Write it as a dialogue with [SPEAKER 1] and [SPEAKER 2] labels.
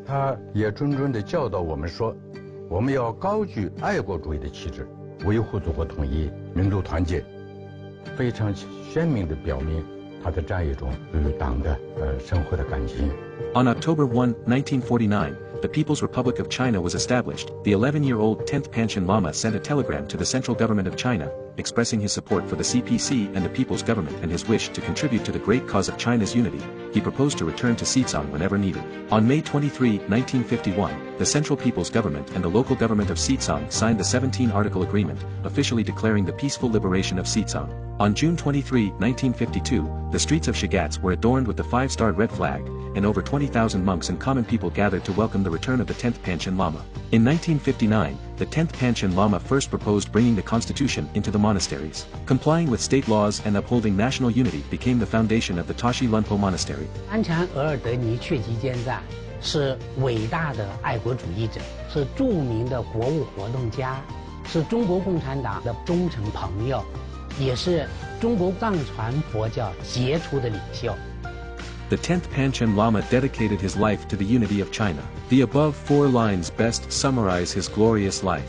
[SPEAKER 1] 他也谆谆地教导我们说，我们要高举爱国主义的旗帜，维护祖国统一、民族团结，非常鲜明地表明他的这样一种对于党的深厚的感情。
[SPEAKER 2] On October 1, 1949, the People's Republic of China was established. The 11-year-old 10th Panchen Lama sent a telegram to the central government of China, expressing his support for the CPC and the People's Government and his wish to contribute to the great cause of China's unity. He proposed to return to Xizang whenever needed. On May 23, 1951, the Central People's Government and the local government of Xizang signed the 17-article agreement, officially declaring the peaceful liberation of Xizang. On June 23, 1952, the streets of Shigatse were adorned with the 5-starred red flag, and over 20,000 monks and common people gathered to welcome the return of the 10th Panchen Lama. In 1959, the 10th Panchen Lama first proposed bringing the constitution into the monasteries. Complying with state laws and upholding national unity became the foundation of the Tashi Lunpo Monastery.
[SPEAKER 3] 安禅额尔德尼确基坚赞是伟大的爱国主义者，是著名的国务活动家，是中国共产党的忠诚朋友，也是中国藏传佛教杰出的领袖。
[SPEAKER 2] The 10th Panchen Lama dedicated his life to the unity of China. The above 4 lines best summarize his glorious life.